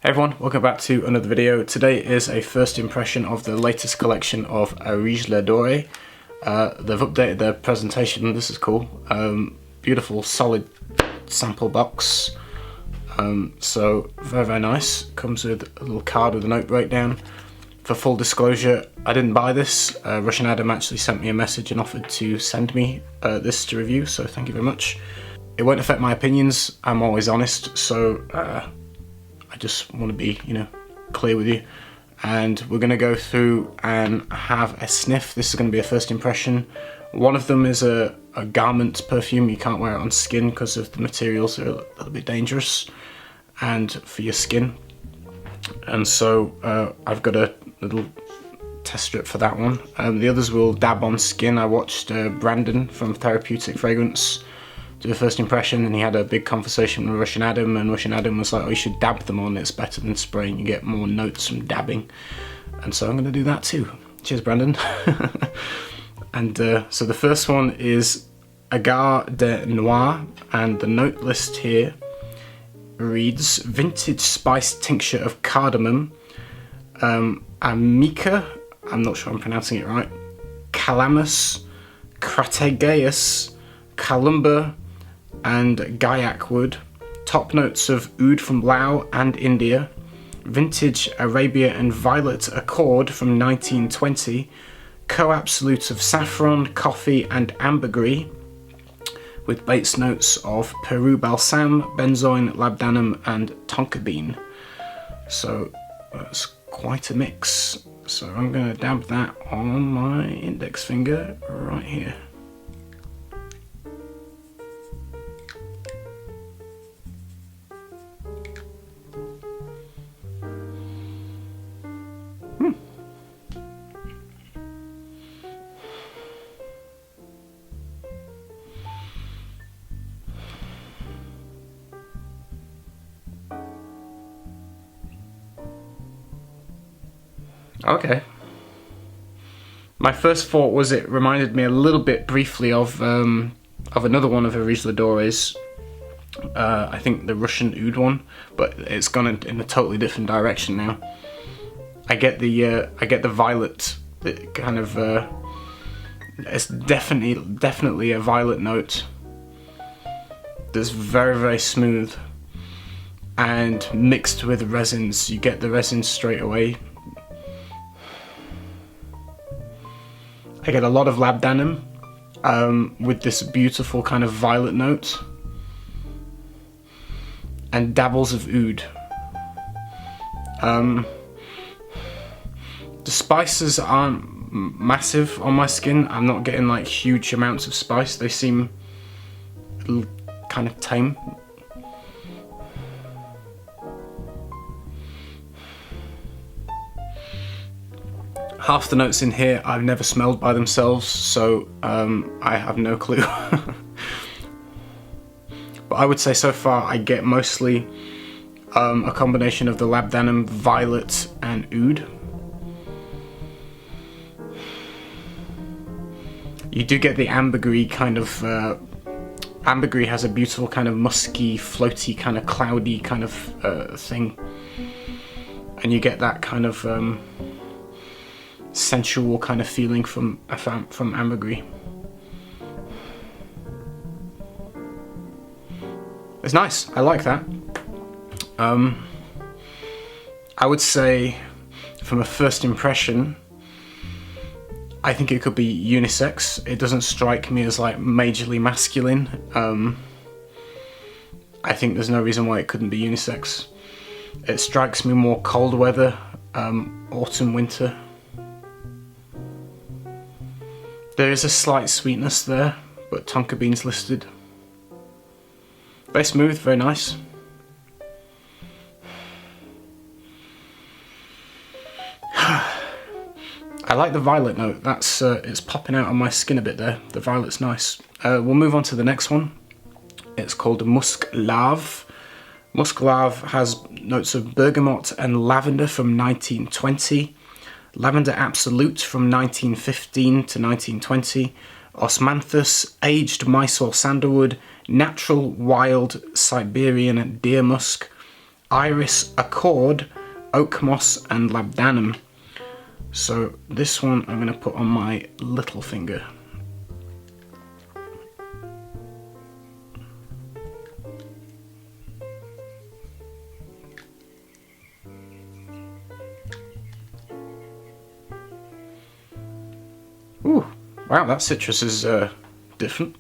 Hey everyone, welcome back to another video. Today is a first impression of the latest collection of Areej le Dore. They've updated their presentation, this is cool. Beautiful, solid sample box. So very nice. Comes with a little card with a note breakdown. For full disclosure, I didn't buy this. Russian Adam actually sent me a message and offered to send me this to review, so thank you very much. It won't affect my opinions, I'm always honest, so I just want to be, clear with you. And we're going to go through and have a sniff. This is going to be a first impression. One of them is a garment perfume. You can't wear it on skin because of the materials are a little bit dangerous and for your skin. And so I've got a little test strip for that one. The others will dab on skin. I watched Brandon from Therapeutic Fragrance do a first impression, and he had a big conversation with Russian Adam, and Russian Adam was like, oh, you should dab them on, it's better than spraying, you get more notes from dabbing. And so I'm going to do that too. Cheers, Brandon. And so the first one is Areej le Dore, and the note list here reads vintage spice tincture of cardamom, Amica, I'm not sure I'm pronouncing it right, calamus, crataegus, calumba, and gaiac wood. Top notes of oud from Laos and India. Vintage Arabia and Violet Accord from 1920. Co-absolute of saffron, coffee, and ambergris, with base notes of Peru balsam, benzoin, labdanum, and tonka bean. So that's quite a mix. So I'm going to dab that on my index finger right here. Okay. My first thought was it reminded me a little bit briefly of another one of Areej le Dore's. I think the Russian oud one, but it's gone in a totally different direction now. I get the violet. It kind of it's definitely a violet note. That's very smooth, and mixed with resins, you get the resins straight away. I get a lot of labdanum with this beautiful kind of violet note, and dabbles of oud. The spices aren't massive on my skin. I'm not getting like huge amounts of spice. They seem a little kind of tame. Half the notes in here I've never smelled by themselves, so I have no clue. But I would say so far I get mostly a combination of the labdanum, violet, and oud. You do get the ambergris kind of, ambergris has a beautiful kind of musky, floaty, kind of cloudy kind of thing. And you get that kind of sensual kind of feeling from ambergris. It's nice, I like that. I would say from a first impression, I think it could be unisex. It doesn't strike me as like majorly masculine. I think there's no reason why it couldn't be unisex. It strikes me more cold weather, autumn, winter. There is a slight sweetness there, but tonka bean's listed. Very smooth, very nice. I like the violet note. That's it's popping out on my skin a bit there. The violet's nice. We'll move on to the next one. It's called Musk Lave. Musk Lave has notes of bergamot and lavender from 1920. Lavender Absolute from 1915 to 1920, Osmanthus, aged Mysore sandalwood, natural wild Siberian deer musk, Iris Accord, Oak Moss and Labdanum. So this one I'm going to put on my little finger. Ooh, wow, that citrus is different.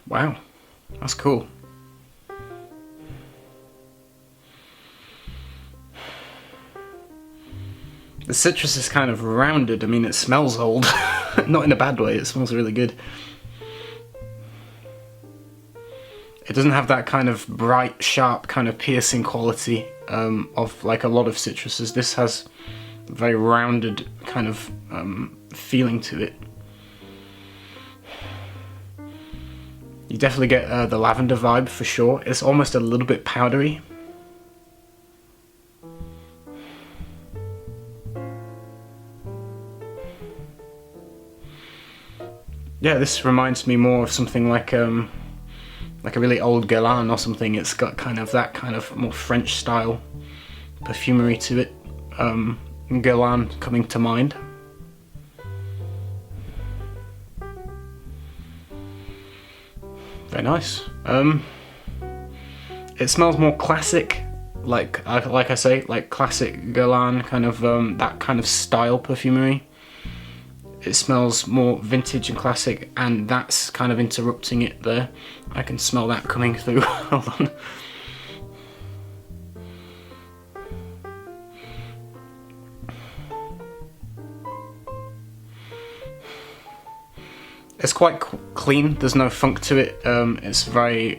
Wow, that's cool. The citrus is kind of rounded. I mean, it smells old. Not in a bad way, it smells really good. It doesn't have that kind of bright, sharp, kind of piercing quality of like a lot of citruses. This has a very rounded kind of feeling to it. You definitely get the lavender vibe for sure. It's almost a little bit powdery. Yeah, this reminds me more of something like a really old Galore or something. It's got kind of that kind of more French style perfumery to it. Galore coming to mind. Very nice. It smells more classic, like I say, like classic Galore kind of that kind of style perfumery. It smells more vintage and classic, and that's kind of interrupting it there. I can smell that coming through. Hold on. It's quite clean. There's no funk to it. It's very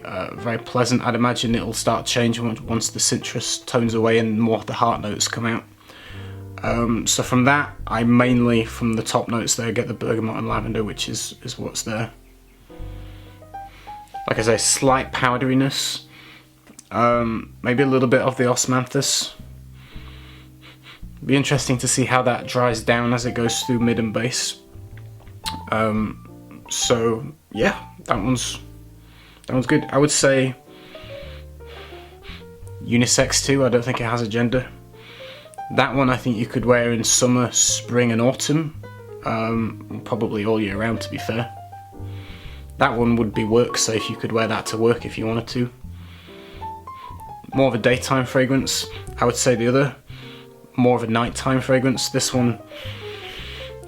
pleasant. I'd imagine it'll start changing once the citrus tones away and more of the heart notes come out. So from that, I mainly, from the top notes there, get the bergamot and lavender, which is what's there. Like I say, slight powderiness, maybe a little bit of the osmanthus. Be interesting to see how that dries down as it goes through mid and base. So yeah, that one's good. I would say unisex too. I don't think it has a gender. That one I think you could wear in summer, spring and autumn, probably all year round to be fair. That one would be work safe. You could wear that to work if you wanted to. More of a daytime fragrance. I would say the other, more of a nighttime fragrance. This one,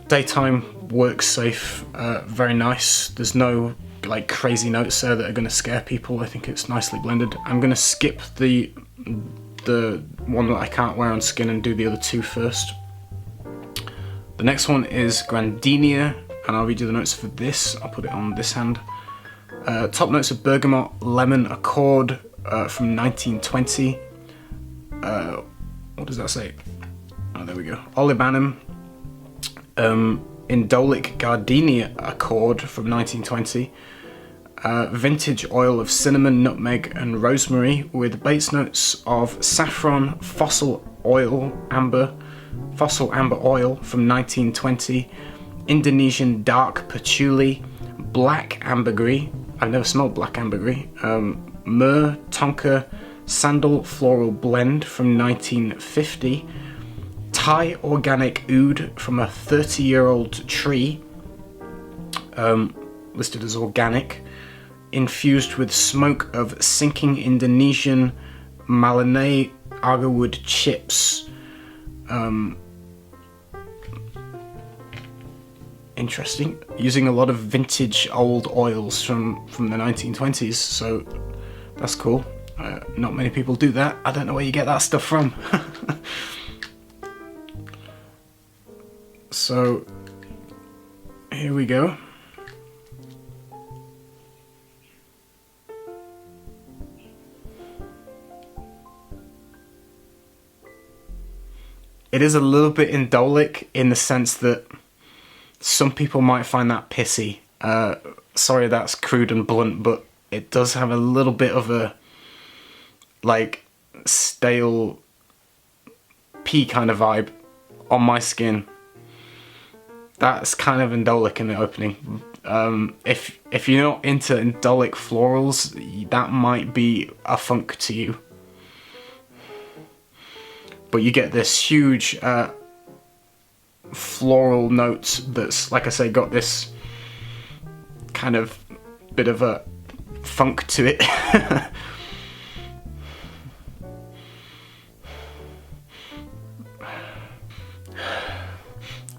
daytime, works safe, very nice. There's no like crazy notes there that are going to scare people. I think it's nicely blended. I'm going to skip the one that I can't wear on skin and do the other two first. The next one is Grandina, and I'll read you the notes for this. I'll put it on this hand. Top notes are bergamot, lemon, accord from 1920. What does that say? Oh, there we go. Olibanum, indolic gardenia accord from 1920. Vintage oil of cinnamon, nutmeg and rosemary with base notes of saffron, fossil amber oil from 1920, Indonesian dark patchouli, black ambergris, I've never smelled black ambergris, myrrh, tonka, sandal floral blend from 1950, Thai organic oud from a 30-year-old tree, listed as organic, infused with smoke of sinking Indonesian Malinay agarwood chips. Interesting. Using a lot of vintage old oils from the 1920s, so that's cool. Not many people do that. I don't know where you get that stuff from. So here we go. It is a little bit indolic in the sense that some people might find that pissy. Sorry, that's crude and blunt, but it does have a little bit of a like stale pea kind of vibe on my skin. That's kind of indolic in the opening. If you're not into indolic florals, that might be a funk to you. But you get this huge floral note that's, like I say, got this kind of bit of a funk to it.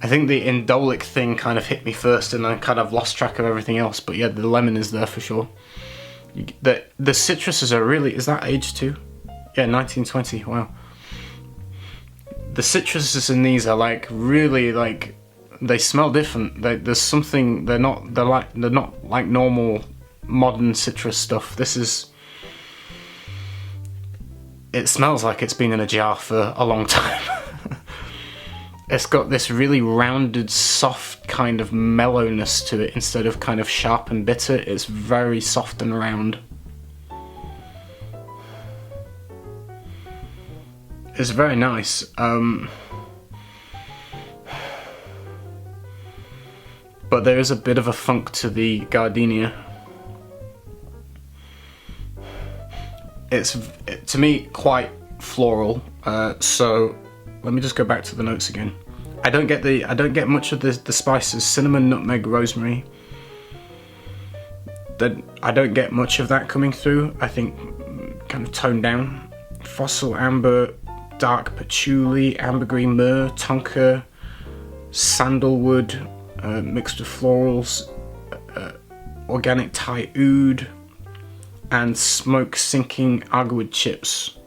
I think the indolic thing kind of hit me first, and I kind of lost track of everything else. But yeah, the lemon is there for sure. The citruses are really, is that aged too? Yeah, 1920. Wow. The citruses in these are like really like, they smell different. There's something, they're not like normal modern citrus stuff. This is, it smells like it's been in a jar for a long time. It's got this really rounded, soft kind of mellowness to it instead of kind of sharp and bitter. It's very soft and round. It's very nice. But there is a bit of a funk to the gardenia. It's, to me, quite floral. So let me just go back to the notes again. I don't get much of the spices. Cinnamon, nutmeg, rosemary. I don't get much of that coming through. I think kind of toned down. Fossil amber, dark patchouli, ambergris myrrh, tonka, sandalwood, mixed with florals, organic Thai oud, and smoke sinking agarwood chips.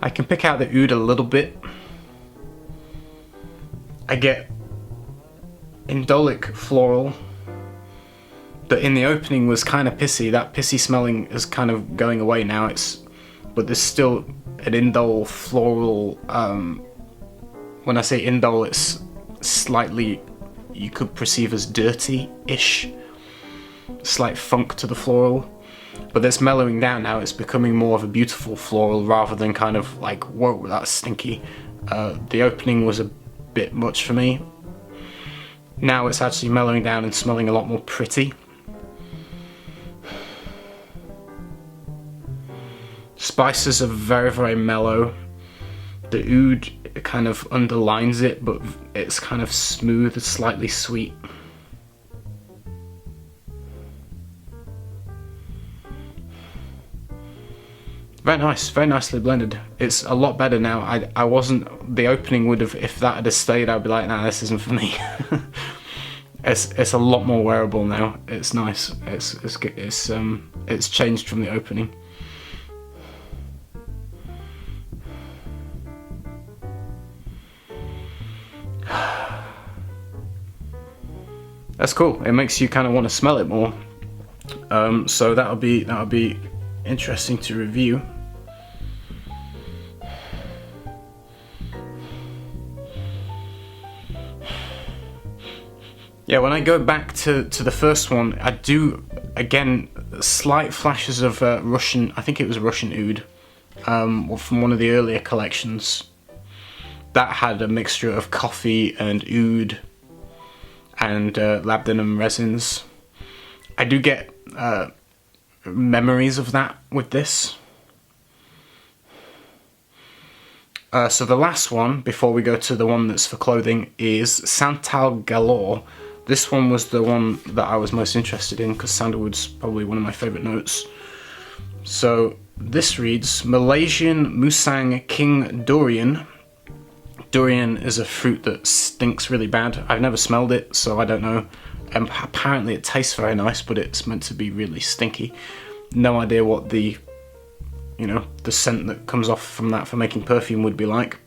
I can pick out the oud a little bit. I get indolic floral that in the opening was kind of pissy. That pissy smelling is kind of going away now. But there's still an indole floral. When I say indole, it's slightly, you could perceive as dirty-ish. Slight funk to the floral. But this mellowing down now, it's becoming more of a beautiful floral rather than kind of like, whoa, that's stinky. The opening was a bit much for me. Now it's actually mellowing down and smelling a lot more pretty. Spices are very, very mellow. The oud kind of underlines it, but it's kind of smooth and slightly sweet. Very nice, very nicely blended. It's a lot better now. I wasn't, the opening would have, if that had stayed, I'd be like, nah, this isn't for me. It's a lot more wearable now. It's nice. It's changed from the opening. That's cool. It makes you kind of want to smell it more. So that'll be interesting to review. Yeah, when I go back to the first one, I do, again, slight flashes of Russian, I think it was Russian oud, from one of the earlier collections. That had a mixture of coffee and oud and labdanum resins. I do get memories of that with this. So the last one, before we go to the one that's for clothing, is Santal Galore. This one was the one that I was most interested in because sandalwood's probably one of my favourite notes. So this reads, Malaysian Musang King Durian. Durian is a fruit that stinks really bad. I've never smelled it, so I don't know. Apparently it tastes very nice, but it's meant to be really stinky. No idea what the scent that comes off from that for making perfume would be like.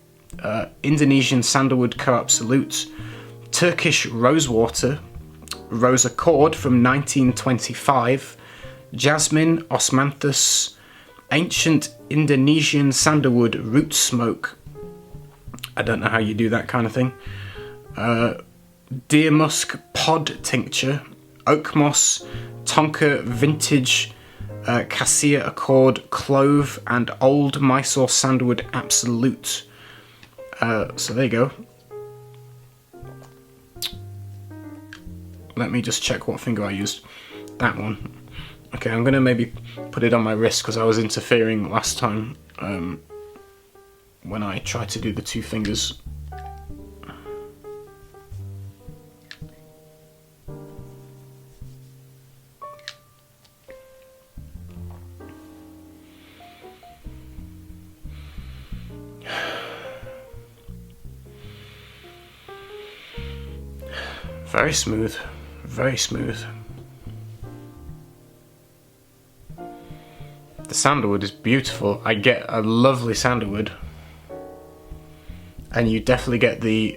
Indonesian sandalwood co-absolute. Turkish rosewater, rose accord from 1925, jasmine, osmanthus, ancient Indonesian sandalwood root smoke. I don't know how you do that kind of thing. Deer musk pod tincture, oak moss, Tonka Vintage Cassia Accord Clove and Old Mysore Sandalwood Absolute. So there you go. Let me just check what finger I used. That one. Okay, I'm gonna maybe put it on my wrist because I was interfering last time when I tried to do the two fingers. Very smooth, very smooth. The sandalwood is beautiful. I get a lovely sandalwood, and you definitely get the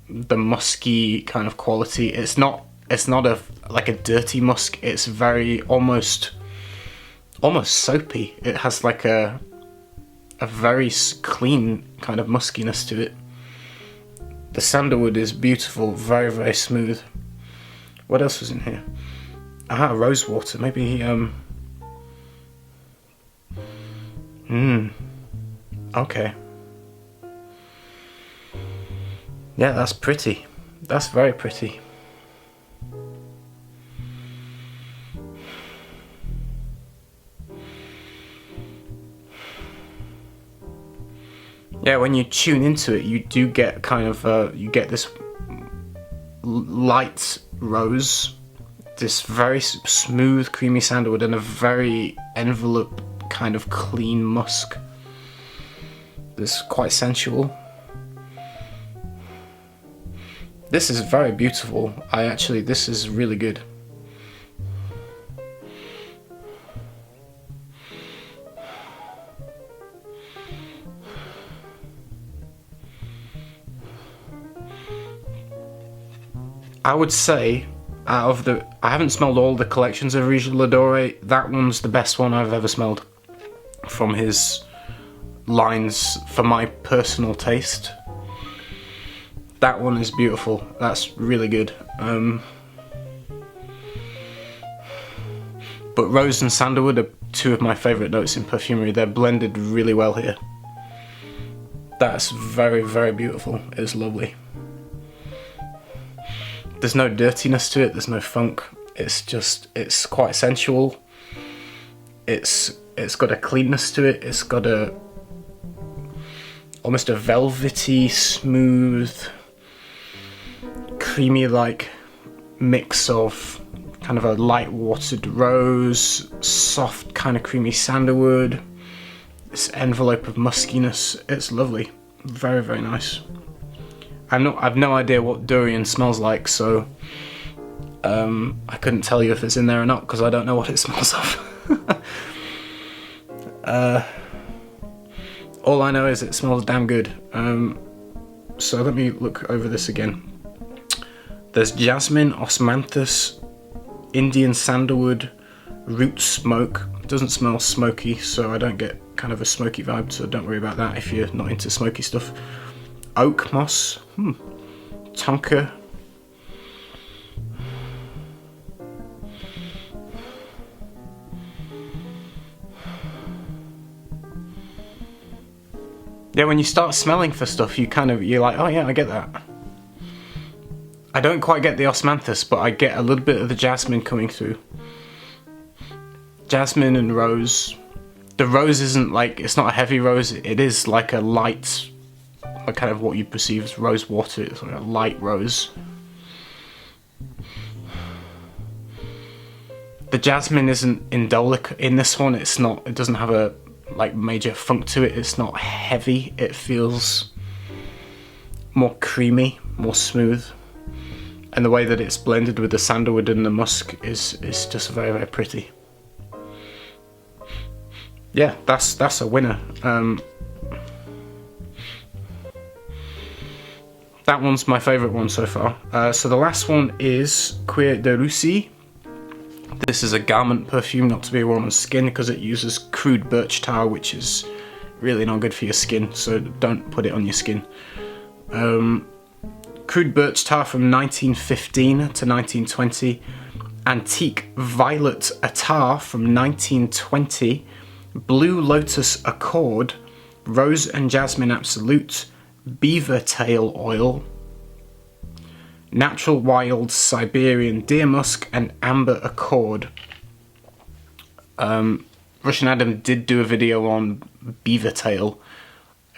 musky kind of quality. It's not like a dirty musk. It's very almost soapy. It has like a very clean kind of muskiness to it. The sandalwood is beautiful, very, very smooth. What else was in here? Ah, rose water. Maybe, okay. Yeah, that's pretty. That's very pretty. Yeah, when you tune into it, you do get kind of, you get this light rose, this very smooth, creamy sandalwood, and a very envelope kind of clean musk. This is quite sensual. This is very beautiful. This is really good. I would say, I haven't smelled all the collections of Areej le Dore. That one's the best one I've ever smelled from his lines for my personal taste. That one is beautiful. That's really good. But rose and sandalwood are two of my favourite notes in perfumery. They're blended really well here. That's very, very beautiful. It's lovely. There's no dirtiness to it, there's no funk. It's quite sensual. It's got a cleanness to it. It's got almost a velvety, smooth, creamy like mix of kind of a light watered rose, soft kind of creamy sandalwood, this envelope of muskiness. It's lovely. Very, very nice. I've no idea what durian smells like, so I couldn't tell you if it's in there or not because I don't know what it smells of. All I know is it smells damn good. So let me look over this again. There's jasmine, osmanthus, Indian sandalwood, root smoke. It doesn't smell smoky, so I don't get kind of a smoky vibe, so don't worry about that if you're not into smoky stuff. Oak moss, tonka, yeah, when you start smelling for stuff, you're like, oh yeah, I get that. I don't quite get the osmanthus, but I get a little bit of the jasmine coming through. Jasmine and rose. The rose isn't like, it's not a heavy rose, it is like a light, like kind of what you perceive as rose water. It's like a light rose. The jasmine isn't indolic in this one. It doesn't have a like major funk to it. It's not heavy. It feels more creamy, more smooth. And the way that it's blended with the sandalwood and the musk is just very, very pretty. Yeah, that's a winner. That one's my favourite one so far. So the last one is Cuir de Russie. This is a garment perfume, not to be worn on skin because it uses crude birch tar, which is really not good for your skin, so don't put it on your skin. Crude birch tar from 1915 to 1920. Antique Violet Attar from 1920, Blue Lotus Accord, Rose and Jasmine Absolute, Beaver Tail Oil, Natural Wild Siberian Deer Musk, and Amber Accord. Russian Adam did do a video on Beaver Tail.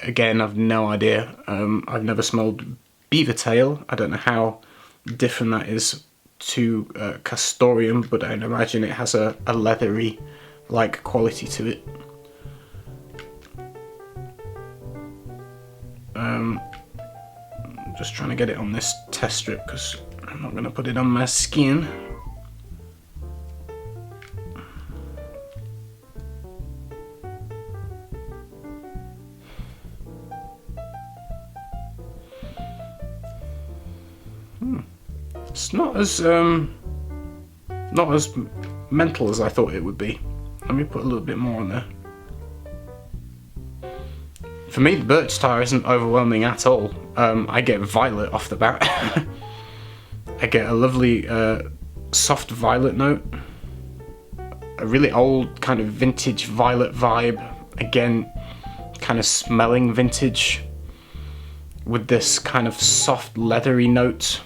Again, I've no idea. I've never smelled Beaver Tail. I don't know how different that is to Castoreum, but I imagine it has a leathery like quality to it. Just trying to get it on this test strip because I'm not going to put it on my skin. It's not as mental as I thought it would be. Let me put a little bit more on there. For me, the birch tar isn't overwhelming at all. I get violet off the bat. I get a lovely soft violet note. A really old kind of vintage violet vibe. Again, kind of smelling vintage. With this kind of soft leathery note.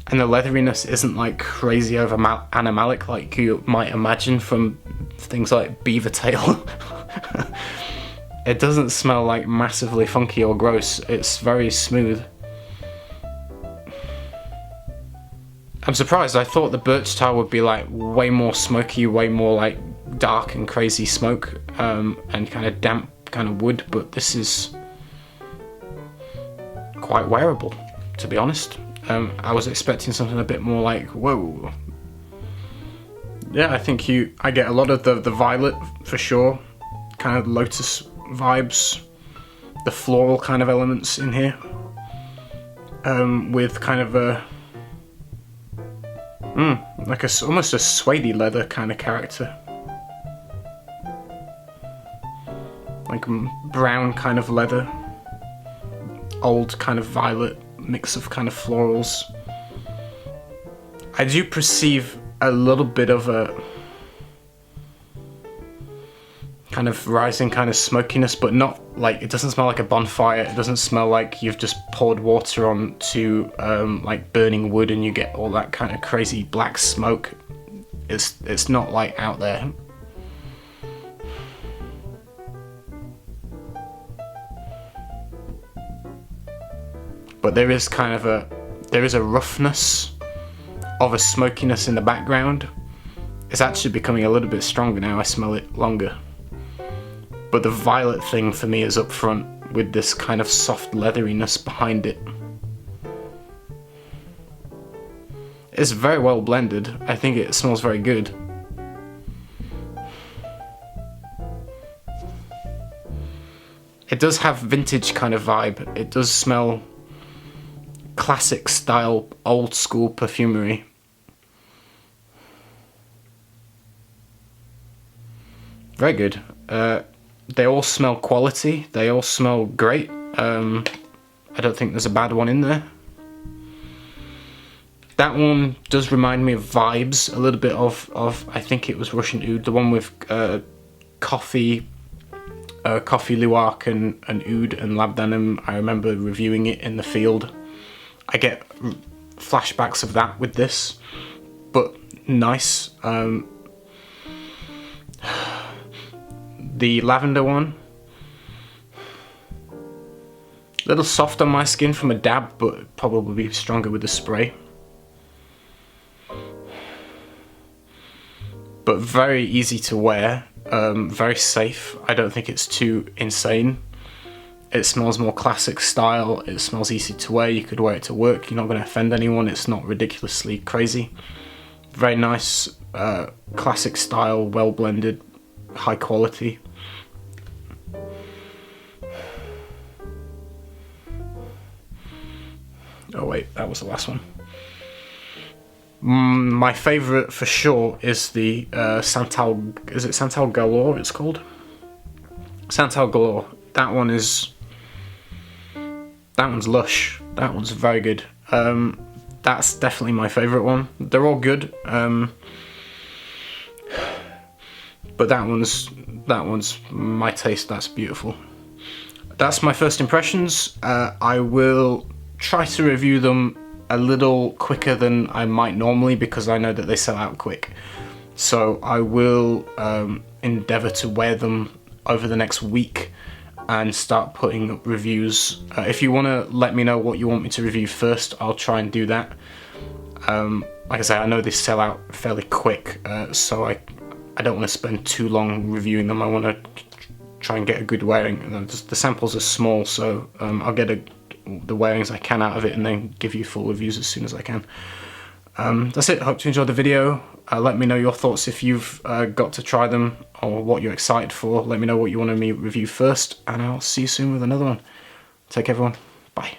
And the leatheriness isn't like crazy over animalic like you might imagine from things like Beaver Tail. It doesn't smell like massively funky or gross, it's very smooth. I'm surprised, I thought the birch tar would be like way more smoky, way more like dark and crazy smoke, and kind of damp kind of wood, but this is quite wearable, to be honest. I was expecting something a bit more like, whoa. Yeah, I think I get a lot of the violet for sure, kind of lotus vibes, the floral kind of elements in here, with kind of a like almost a suede leather kind of character, like brown kind of leather, old kind of violet mix of kind of florals. I do perceive a little bit of a kind of rising kind of smokiness, but not like, it doesn't smell like a bonfire, it doesn't smell like you've just poured water onto like burning wood and you get all that kind of crazy black smoke. It's not like out there. But there is kind of a roughness of a smokiness in the background. It's actually becoming a little bit stronger now, I smell it longer. But the violet thing for me is up front with this kind of soft leatheriness behind it. It's very well blended. I think it smells very good. It does have vintage kind of vibe. It does smell classic style, old school perfumery. Very good. They all smell quality, they all smell great. I don't think there's a bad one in there. That one does remind me of vibes, a little bit of I think it was Russian Oud, the one with coffee luwak and oud and labdanum. I remember reviewing it in the field. I get flashbacks of that with this, but nice. The lavender one, a little soft on my skin from a dab, but probably stronger with the spray. But very easy to wear, very safe. I don't think it's too insane. It smells more classic style, it smells easy to wear, you could wear it to work, you're not going to offend anyone, it's not ridiculously crazy. Very nice, classic style, well blended, high quality. Oh wait, that was the last one. My favourite for sure is the Santal, is it Santal Galore it's called? Santal Galore. That one's lush. That one's very good. that's definitely my favourite one. They're all good, but that one's my taste. That's beautiful. That's my first impressions. I will try to review them a little quicker than I might normally because I know that they sell out quick. So I will endeavour to wear them over the next week and start putting up reviews. If you want to let me know what you want me to review first, I'll try and do that. Like I say, I know they sell out fairly quick, so I don't want to spend too long reviewing them. I want to try and get a good wearing. The samples are small, so I'll get the wearings I can out of it and then give you full reviews as soon as I can. That's it. Hope you enjoyed the video. Let me know your thoughts if you've got to try them or what you're excited for. Let me know what you want me to review first, and I'll see you soon with another one. Take care, everyone. Bye.